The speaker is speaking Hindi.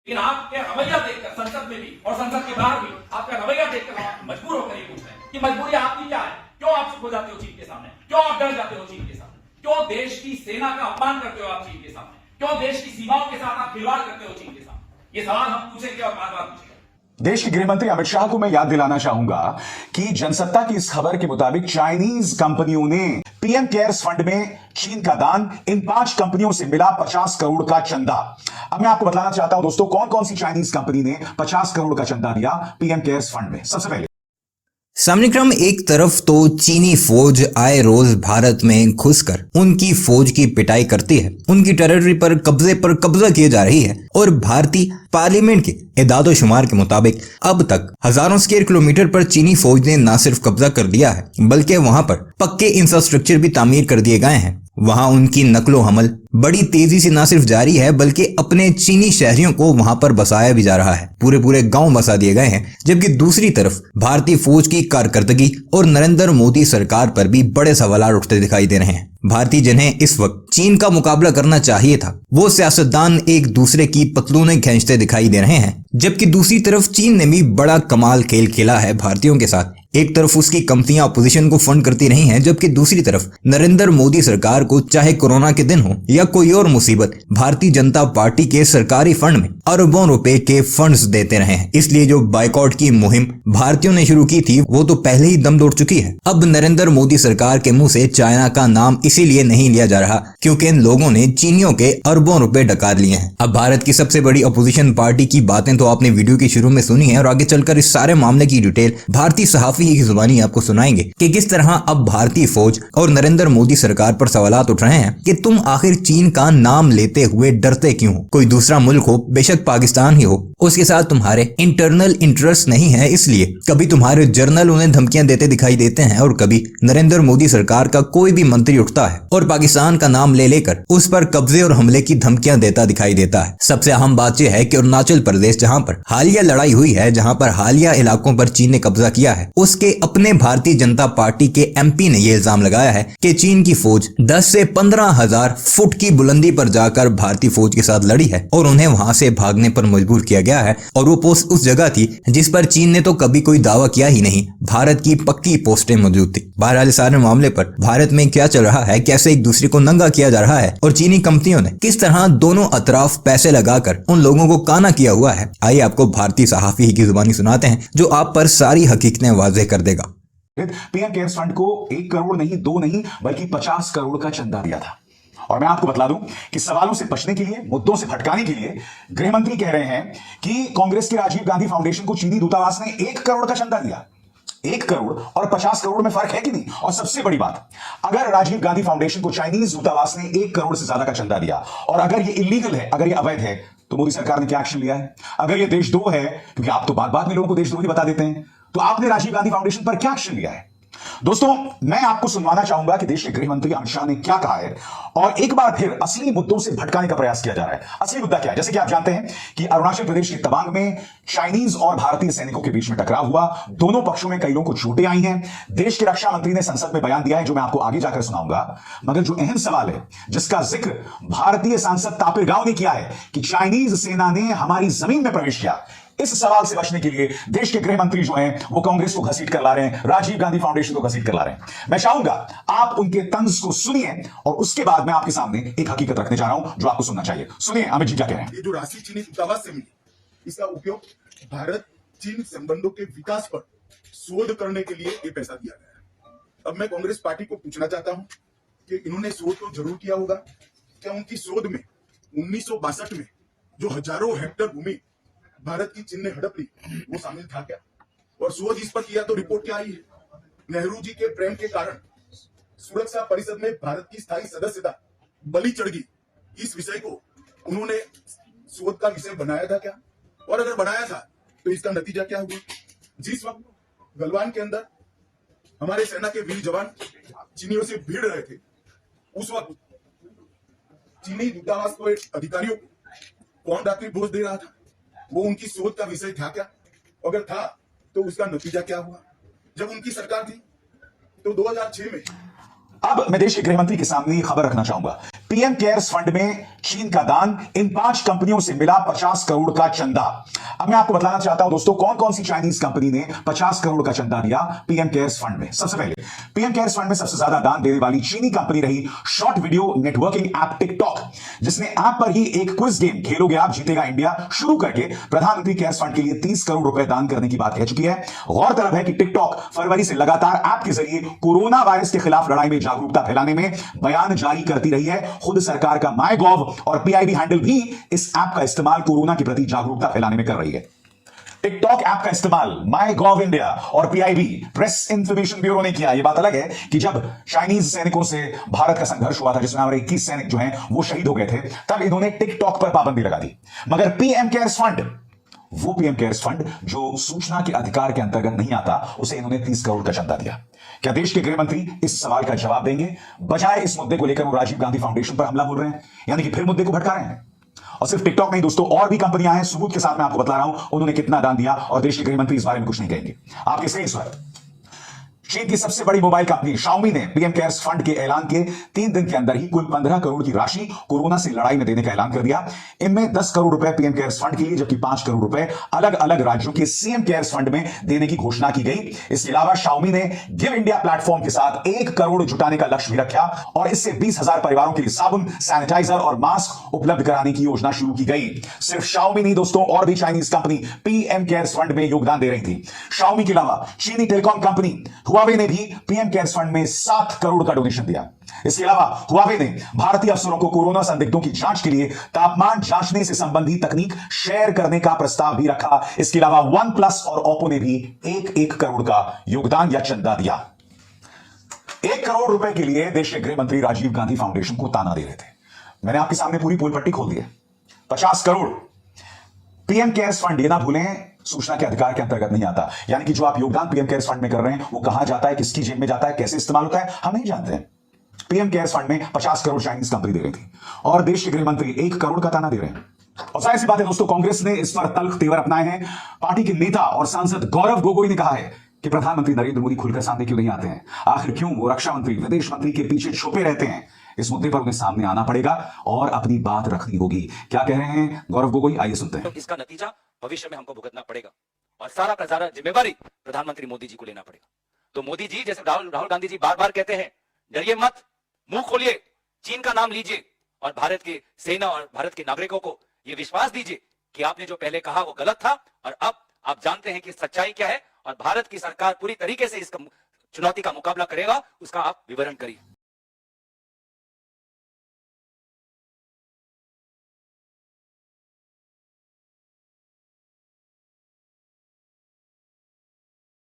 लेकिन आपके रवैया देखकर संसद में भी और संसद के बाहर भी आपका रवैया देखकर हम मजबूर होकर ये पूछ रहे हैं कि मजबूरी आपकी क्या है? क्यों आप चुप हो जाते हो चीन के सामने? क्यों आप डर जाते हो चीन के सामने? क्यों देश की सेना का अपमान करते हो आप चीन के सामने? क्यों देश की सीमाओं के साथ आप खिलवाड़ करते हो चीन के सामने? ये सवाल हम पूछेंगे और बार बार पूछेंगे। देश के गृह मंत्री अमित शाह को मैं याद दिलाना चाहूंगा कि जनसत्ता की इस खबर के मुताबिक चाइनीज कंपनियों ने पीएम केयर्स फंड में चीन का दान, इन 5 कंपनियों से मिला 50 करोड़ का चंदा। अब मैं आपको बताना चाहता हूं दोस्तों, कौन कौन सी चाइनीज कंपनी ने 50 करोड़ का चंदा दिया पीएम केयर्स फंड में। सबसे पहले सामने क्रम एक तरफ तो चीनी फौज आए रोज भारत में घुसकर उनकी फौज की पिटाई करती है, उनकी टेरिटरी पर कब्जा किए जा रही है और भारतीय पार्लियामेंट के एदादो शुमार के मुताबिक अब तक हजारों स्क्वायर किलोमीटर पर चीनी फौज ने न सिर्फ कब्जा कर लिया है बल्कि वहां पर पक्के इंफ्रास्ट्रक्चर भी तामीर कर दिए गए हैं। वहां उनकी नकलो हमल बड़ी तेजी से न सिर्फ जारी है बल्कि अपने चीनी शहरियों को वहां पर बसाया भी जा रहा है, पूरे गांव बसा दिए गए हैं। जबकि दूसरी तरफ भारतीय फौज की कारकर्दगी और नरेंद्र मोदी सरकार पर भी बड़े सवाल उठते दिखाई दे रहे हैं। भारतीय जिन्हें इस वक्त चीन का मुकाबला करना चाहिए था, वो सियासतदान एक दूसरे की पतलूनें खींचते दिखाई दे रहे हैं। जबकि दूसरी तरफ चीन ने भी बड़ा कमाल खेल खेला है भारतीयों के साथ। एक तरफ उसकी कंपनियां अपोजिशन को फंड करती रही हैं, जबकि दूसरी तरफ नरेंद्र मोदी सरकार को चाहे कोरोना के दिन हो या कोई और मुसीबत, भारतीय जनता पार्टी के सरकारी फंड में अरबों रुपए के फंड्स देते रहे हैं। इसलिए जो बाइकआउट की मुहिम भारतीयों ने शुरू की थी वो तो पहले ही दम तोड़ चुकी है। अब नरेंद्र मोदी सरकार के मुंह से चाइना का नाम इसीलिए नहीं लिया जा रहा क्योंकि इन लोगों ने चीनियों के अरबों रुपए डकार लिए हैं। अब भारत की सबसे बड़ी अपोजिशन पार्टी की बातें तो आपने वीडियो के शुरू में सुनी है और आगे चलकर इस सारे मामले की डिटेल भारतीय सहाफी की जुबानी आपको सुनाएंगे कि किस तरह अब भारतीय फौज और नरेंद्र मोदी सरकार पर सवालात उठ रहे हैं कि तुम आखिर चीन का नाम लेते हुए डरते क्यों हो? कोई दूसरा मुल्क हो, बेशक पाकिस्तान ही हो, उसके साथ तुम्हारे इंटरनल इंटरेस्ट नहीं है, इसलिए कभी तुम्हारे जर्नल उन्हें धमकियां देते दिखाई देते हैं और कभी नरेंद्र मोदी सरकार का कोई भी मंत्री उठता है और पाकिस्तान का नाम ले लेकर उस पर कब्जे और हमले की धमकियां देता दिखाई देता है। सबसे अहम बात यह है कि अरुणाचल प्रदेश, जहां पर हालिया लड़ाई हुई है, जहां पर हालिया इलाकों पर चीन ने कब्जा किया है, उसके अपने भारतीय जनता पार्टी के एमपी ने यह इल्जाम लगाया है कि चीन की फौज 10 से 15 हजार फुट की बुलंदी पर जाकर भारतीय फौज के साथ लड़ी है और उन्हें वहां से भागने पर मजबूर किया गया है। और वो पोस्ट उस जगह थी जिस पर चीन ने तो कभी कोई दावा किया ही नहीं, भारत की पक्की पोस्टें मौजूद थी। बहरहाल सारे मामले पर भारत में क्या चल रहा है, कैसे एक दूसरे को नंगा किया जा रहा है और चीनी कंपनियों ने किस तरह दोनों अतराफ पैसे लगाकर उन लोगों को काना किया हुआ है, आइए आपको भारतीय सहाफी की जुबानी सुनाते हैं जो आप पर सारी हकीकतें वाज़ेह कर देगा। पीएम केयर्स फंड को 1 करोड़ नहीं, 2 नहीं बल्कि 50 करोड़ का चंदा दिया था। और मैं आपको बता दूं कि सवालों से बचने के लिए, मुद्दों से भटकाने के लिए गृह मंत्री कह रहे हैं कि कांग्रेस के राजीव गांधी फाउंडेशन को चीनी दूतावास ने 1 करोड़ का चंदा दिया। 1 करोड़ और 50 करोड़ में फर्क है कि नहीं? और सबसे बड़ी बात, अगर राजीव गांधी फाउंडेशन को चाइनीज दूतावास ने 1 करोड़ से ज्यादा का चंदा दिया और अगर ये इलीगल है, अगर ये अवैध है, तो मोदी सरकार ने क्या एक्शन लिया है? अगर ये देशद्रोह है, क्योंकि आप तो बात में लोगों को देशद्रोही बता देते हैं, तो आपने राजीव गांधी फाउंडेशन पर क्या एक्शन लिया है? दोस्तों, मैं आपको सुनवाना चाहूंगा कि देश के गृह मंत्री अमित शाह ने क्या कहा है और एक बार फिर असली मुद्दों से भटकाने का प्रयास किया जा रहा है। असली मुद्दा क्या है? जैसे कि आप जानते हैं कि अरुणाचल प्रदेश के तवांग में चाइनीज और भारतीय सैनिकों के बीच में टकराव हुआ, दोनों पक्षों में कई लोगों को चोटें आई हैं। देश के रक्षा मंत्री ने संसद में बयान दिया है जो मैं आपको आगे जाकर सुनाऊंगा। मगर जो अहम सवाल है जिसका जिक्र भारतीय सांसद तापिर गांव ने किया है कि चाइनीज सेना ने हमारी जमीन में प्रवेश किया, इस सवाल से बचने के लिए देश के गृह मंत्री जो हैं वो कांग्रेस को घसीट कर ला रहे हैं, राजीव गांधी फाउंडेशन को घसीट कर ला रहे हैं। मैं चाहूंगा आप उनके तंज को सुनिए और उसके बाद मैं आपके सामने एक हकीकत रखने जा रहा हूं जो आपको सुनना चाहिए। सुनिए अमित जी क्या कह रहे हैं। ये जो राशि चीनी दूतावास से मिली, इसका उपयोग भारत चीन संबंधों के विकास पर शोध करने के लिए ये पैसा दिया गया है। अब मैं कांग्रेस पार्टी को पूछना चाहता हूं कि इन्होंने शोध तो जरूर किया होगा, क्या उनकी शोध में 1962 में जो हजारों हेक्टेयर भूमि भारत की चीन ने हड़प ली वो शामिल था क्या? और शोध इस पर किया तो रिपोर्ट क्या आई है? नेहरू जी के प्रेम के कारण सुरक्षा परिषद में भारत की स्थायी सदस्यता बलि चढ़ गई। इस विषय को उन्होंने शोध का विषय बनाया था क्या? और अगर बनाया था तो इसका नतीजा क्या हुआ? जिस वक्त गलवान के अंदर हमारे सेना के वीर जवान चीनियों से भिड़ रहे थे, उस वक्त चीनी दूतावास को अधिकारियों को कौन रात्रि भोज दे रहा था? वो उनकी शोध का विषय था क्या? अगर था तो उसका नतीजा क्या हुआ? जब उनकी सरकार थी तो 2006 में अब मैं देश के गृह मंत्री के सामने खबर रखना चाहूंगा। पीएम केयर्स फंड में चीन का दान, इन 5 कंपनियों से मिला 50 करोड़ का चंदा। अब मैं आपको बताना चाहता हूं दोस्तों, कौन कौन सी चाइनीज कंपनी ने 50 करोड़ का चंदा दिया पीएम केयर्स फंड में। सबसे पहले पीएम केयर्स फंड में सबसे ज्यादा दान देने वाली चीनी कंपनी रही short video networking app TikTok, जिसने ऐप पर ही एक क्विज गेम खेलोगे आप जीतेगा इंडिया शुरू करके प्रधानमंत्री केयर्स फंड के लिए 30 करोड़ रुपए दान करने की बात कह चुकी है। गौरतलब है कि टिकटॉक फरवरी से लगातार ऐप के जरिए कोरोना वायरस के खिलाफ लड़ाई में जागरूकता फैलाने में बयान जारी करती रही है। खुद सरकार का माईगॉव और पीआईबी हैंडल भी इस ऐप का इस्तेमाल कोरोना के प्रति जागरूकता फैलाने में कर रही है। टिकटॉक ऐप का इस्तेमाल माईगॉव इंडिया और पीआईबी प्रेस इंफॉर्मेशन ब्यूरो ने किया। यह बात अलग है कि जब चाइनीज सैनिकों से भारत का संघर्ष हुआ था, जिसमें हमारे 21 सैनिक जो हैं वो शहीद हो गए थे, तब इन्होंने टिकटॉक पर पाबंदी लगा दी। मगर पीएम केयर्स फंड, वो पीएम केयर्स फंड जो सूचना के अधिकार के अंतर्गत नहीं आता, उसे इन्होंने 30 करोड़ का चंदा दिया। क्या देश के गृह मंत्री इस सवाल का जवाब देंगे? बजाय इस मुद्दे को लेकर वो राजीव गांधी फाउंडेशन पर हमला बोल रहे हैं, यानी कि फिर मुद्दे को भटका रहे हैं। और सिर्फ टिकटॉक नहीं दोस्तों, और भी कंपनियां हैं, सबूत के साथ मैं आपको बता रहा हूं उन्होंने कितना दान दिया, और देश के गृह मंत्री इस बारे में कुछ नहीं कहेंगे। आपके स्क्रीन पर चीन की सबसे बड़ी मोबाइल कंपनी शाओमी ने पीएम केयर्स फंड के ऐलान के 3 दिन के अंदर ही कुल 15 करोड़ की राशि कोरोना से लड़ाई में देने का ऐलान कर दिया। इनमें 10 करोड़ रुपए पीएम केयर्स फंड के लिए, जबकि 5 करोड़ रुपए अलग अलग राज्यों के सीएम केयर्स फंड में देने की घोषणा की गई। इसके अलावा शाओमी ने गिव इंडिया प्लेटफॉर्म के साथ 1 करोड़ जुटाने का लक्ष्य भी रखा और इससे 20,000 परिवारों के लिए साबुन, सैनिटाइजर और मास्क उपलब्ध कराने की योजना शुरू की गई। सिर्फ शाओमी नहीं दोस्तों, और भी Chinese company PM cares fund में योगदान दे रही थी। शाओमी के अलावा चीनी टेलीकॉम कंपनी हुआवे ने भी पीएम केयर्स फंड में 7 करोड़ का डोनेशन दिया। इसके अलावा हुआवे ने भारतीय अफसरों को कोरोना संदिग्धों की जांच के लिए तापमान जांचने से संबंधित तकनीक शेयर करने का प्रस्ताव भी रखा। इसके अलावा वन प्लस और ओप्पो ने भी 1-1 करोड़ का योगदान या चंदा दिया। 1 करोड़ रुपए के लिए देश के गृह मंत्री राजीव गांधी फाउंडेशन को ताना दे रहे थे। मैंने आपके सामने पूरी पोल पट्टी खोल दी है। 50 करोड़ पीएम केयर्स फंड, ये ना भूलें, सूचना के अधिकार के अंतर्गत नहीं आता। यानी कि जो आप योगदान पीएम केयर्स फंड में कर रहे हैं वो कहां जाता है, किसकी जेब में जाता है, कैसे इस्तेमाल होता है, हम नहीं जानते हैं। पीएम केयर्स फंड में 50 करोड़ चाइनीज कंपनी दे रही थी और देश के गृह मंत्री 1 करोड़ का ताना दे रहे हैं। और जाहिर सी बात है दोस्तों, कांग्रेस ने इस पर तल्ख तेवर अपनाए हैं। पार्टी के नेता और सांसद गौरव गोगोई ने कहा है कि प्रधानमंत्री नरेंद्र मोदी खुलकर सामने क्यों नहीं आते हैं, आखिर क्यों वो रक्षा मंत्री, विदेश मंत्री के पीछे छुपे रहते हैं। इस मुद्दे पर उन्हें सामने आना पड़ेगा और अपनी बात रखनी होगी। क्या कह रहे हैं गौरव गोगोई, आइए सुनते हैं। तो इसका नतीजा भविष्य में हमको भुगतना पड़ेगा और सारा का सारा जिम्मेवारी प्रधानमंत्री मोदी जी को लेना पड़ेगा। तो मोदी जी, जैसे राहुल गांधी जी बार बार कहते हैं, डरिए मत, मुंह खोलिए, चीन का नाम लीजिए और भारत की सेना और भारत के नागरिकों को यह विश्वास दीजिए कि आपने जो पहले कहा वो गलत था और अब आप जानते हैं कि सच्चाई क्या है और भारत की सरकार पूरी तरीके से इस चुनौती का मुकाबला करेगा, उसका आप विवरण करिए।